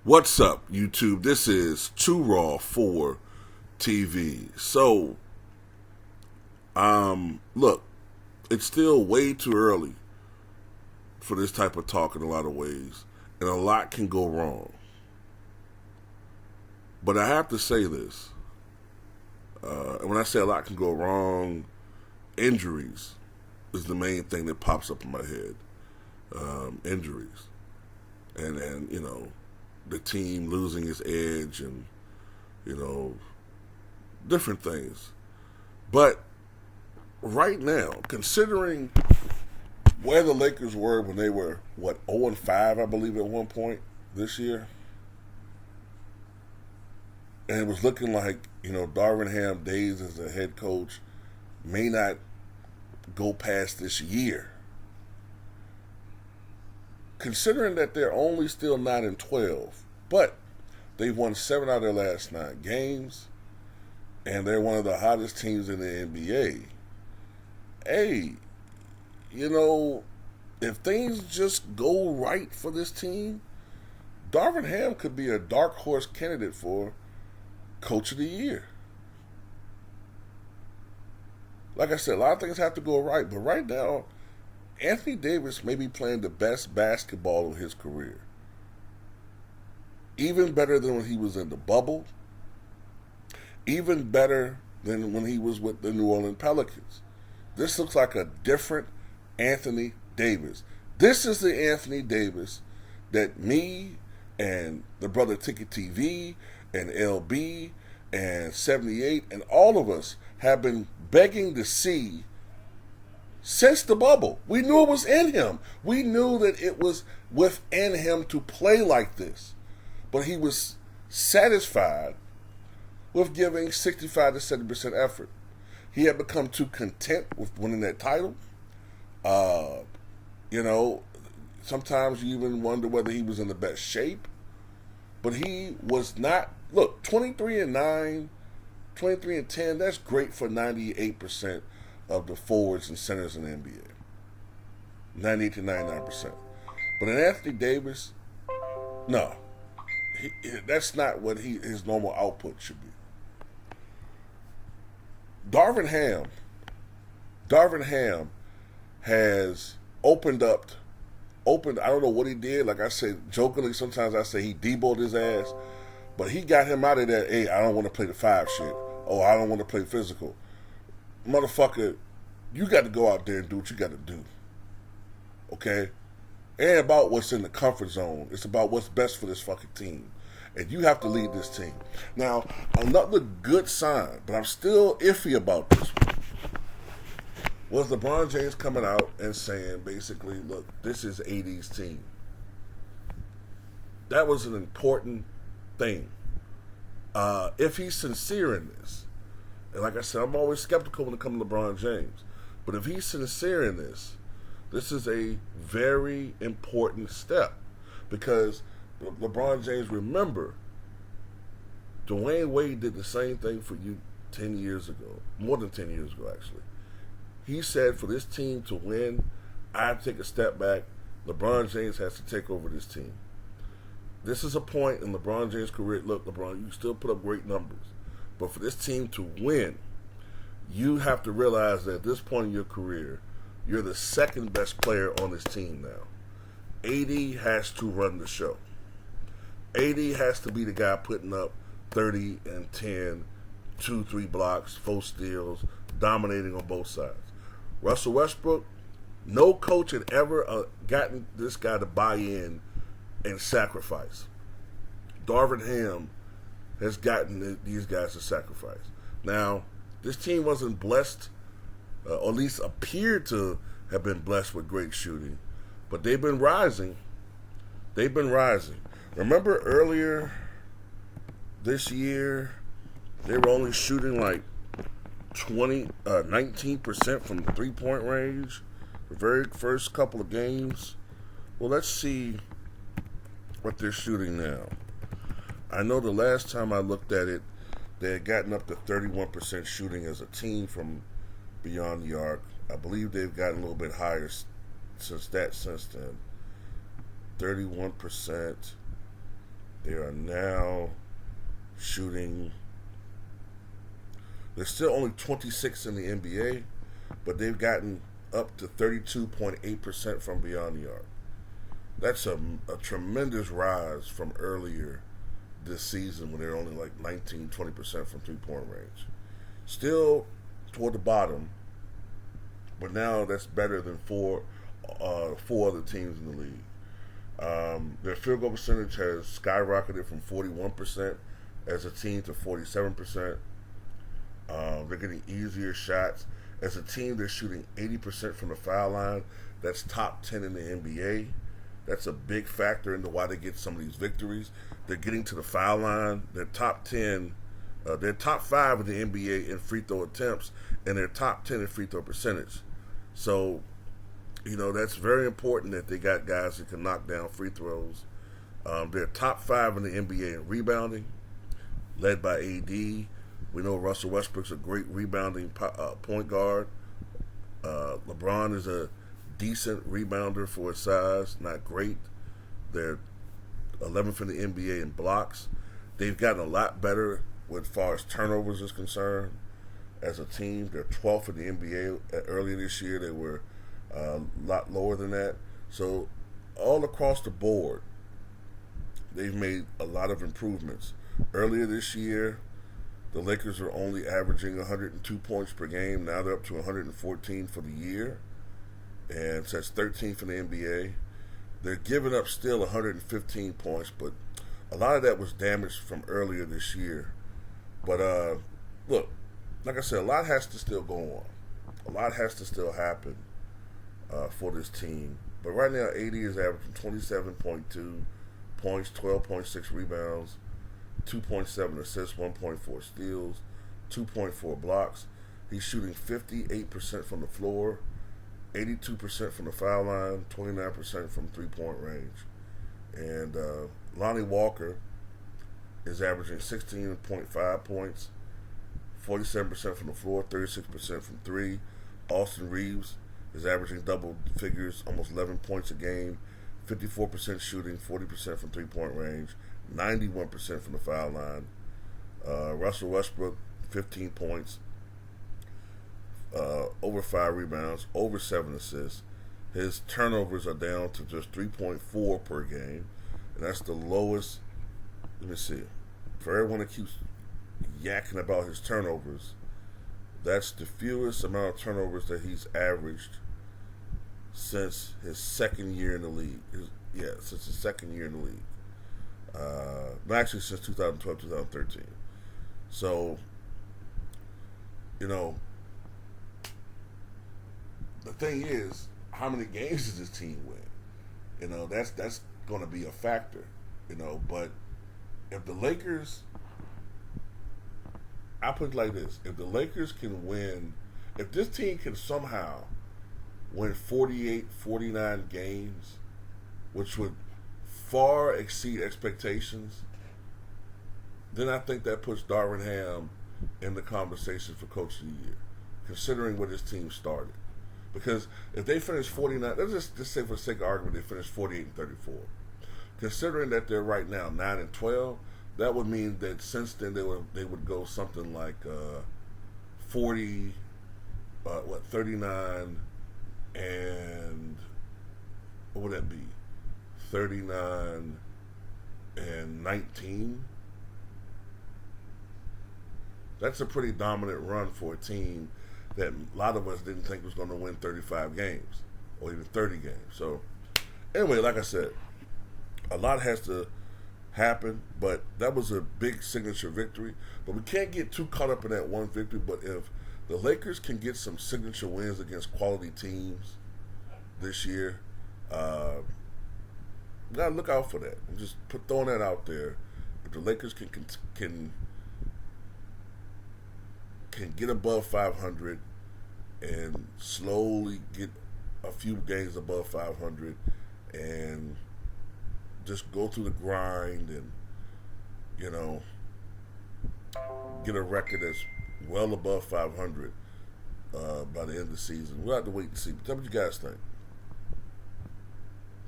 What's up, YouTube? This is Too Raw for TV. Look, it's still way too early for this type of talk in a lot of ways, and a lot can go wrong. But I have to say this, and when I say a lot can go wrong, injuries is the main thing that pops up in my head. Injuries, and the team losing its edge, and you know different things. But right now, considering where the Lakers were when they were 0-5, I believe at one point this year, and it was looking like Darvin Ham days as a head coach may not go past this year. Considering that they're only still 9-12, but they've won 7 out of their last 9 games, and they're one of the hottest teams in the NBA. Hey, if things just go right for this team, Darvin Ham could be a dark horse candidate for Coach of the Year. Like I said, a lot of things have to go right, but right now, Anthony Davis may be playing the best basketball of his career. Even better than when he was in the bubble. Even better than when he was with the New Orleans Pelicans. This looks like a different Anthony Davis. This is the Anthony Davis that me and the brother Ticket TV and LB and 78 and all of us have been begging to see since the bubble. We knew it was in him. We knew that it was within him to play like this. But he was satisfied with giving 65 to 70% effort. He had become too content with winning that title. Sometimes you even wonder whether he was in the best shape. But he was not. Look, 23-9, 23-10, that's great for 98% of the forwards and centers in the NBA. 98 to 99%. But in Anthony Davis, no. That's not what his normal output should be. Darvin Ham has opened, I don't know what he did. Like I said, jokingly, sometimes I say he deboed his ass. But he got him out of that, hey, I don't want to play the 5 shit. Oh, I don't want to play physical. Motherfucker, you got to go out there and do what you got to do. Okay? It ain't about what's in the comfort zone. It's about what's best for this fucking team. And you have to lead this team. Now, another good sign, but I'm still iffy about this one, was LeBron James coming out and saying, basically, look, this is AD's team. That was an important thing. If he's sincere in this, and like I said, I'm always skeptical when it comes to LeBron James, but if he's sincere in this is a very important step, because LeBron James, remember, Dwayne Wade did the same thing for you 10 years ago, more than 10 years ago actually. He said for this team to win, I have to take a step back. LeBron James has to take over this team. This is a point in LeBron James' career. Look, LeBron, you still put up great numbers, but for this team to win, you have to realize that at this point in your career, you're the second best player on this team now. AD has to run the show. AD has to be the guy putting up 30 and 10, 2-3 blocks, 4 steals, dominating on both sides. Russell Westbrook, no coach had ever gotten this guy to buy in and sacrifice. Darvin Ham has gotten these guys to sacrifice. Now, this team wasn't blessed, or at least appeared to have been blessed with great shooting, but they've been rising. Remember earlier this year, they were only shooting like 19% from the 3-point range the very first couple of games. Well, let's see what they're shooting now. I know the last time I looked at it, they had gotten up to 31% shooting as a team from beyond the arc. I believe they've gotten a little bit higher since then. 31%. They are now shooting. They're still only 26 in the NBA, but they've gotten up to 32.8% from beyond the arc. That's a tremendous rise from earlier this season when they're only like 19-20% from three-point range. Still toward the bottom, but now that's better than four other teams in the league. Their field goal percentage has skyrocketed from 41% as a team to 47%. They're getting easier shots. As a team, they're shooting 80% from the foul line. That's top 10 in the NBA. That's a big factor into why they get some of these victories. They're getting to the foul line. They're top 10. They're top 5 in the NBA in free throw attempts, and they're top 10 in free throw percentage. So, that's very important that they got guys that can knock down free throws. They're top 5 in the NBA in rebounding, led by AD. We know Russell Westbrook's a great rebounding point guard. LeBron is a decent rebounder for his size, not great. They're 11th in the NBA in blocks. They've gotten a lot better as far as turnovers is concerned as a team. They're 12th in the NBA. Earlier this year, they were a lot lower than that. So all across the board, they've made a lot of improvements. Earlier this year, the Lakers were only averaging 102 points per game. Now they're up to 114 for the year. And so that's 13th in the NBA. They're giving up still 115 points, but a lot of that was damaged from earlier this year. But look, like I said, a lot has to still go on. A lot has to still happen for this team. But right now, AD is averaging 27.2 points, 12.6 rebounds, 2.7 assists, 1.4 steals, 2.4 blocks. He's shooting 58% from the floor, 82% from the foul line, 29% from three-point range. And Lonnie Walker is averaging 16.5 points, 47% from the floor, 36% from three. Austin Reeves is averaging double figures, almost 11 points a game, 54% shooting, 40% from three-point range, 91% from the foul line. Russell Westbrook, 15 points, over 5 rebounds, over 7 assists. His turnovers are down to just 3.4 per game, and that's the lowest. Let me see. For everyone that keeps yakking about his turnovers, that's the fewest amount of turnovers that he's averaged since his second year in the league. Since his second year in the league. Actually, since 2012, 2013. So, the thing is, how many games does this team win? That's going to be a factor. But if the Lakers, I put it like this: if the Lakers can win, if this team can somehow win 48, 49 games, which would far exceed expectations, then I think that puts Darvin Ham in the conversation for Coach of the Year, considering where this team started. Because if they finish 49, let's just say for the sake of argument, they finish 48 and 34. Considering that they're right now 9 and 12, that would mean that since then they would go something like 40, 39, and what would that be? 39 and 19. That's a pretty dominant run for a team that a lot of us didn't think was going to win 35 games or even 30 games. So, anyway, like I said, a lot has to happen, but that was a big signature victory. But we can't get too caught up in that one victory. But if the Lakers can get some signature wins against quality teams this year, we got to look out for that. I'm just throwing that out there. If the Lakers can get above 500 and slowly get a few games above 500 and just go through the grind and, get a record that's well above 500 by the end of the season. We'll have to wait and see. But tell me what you guys think.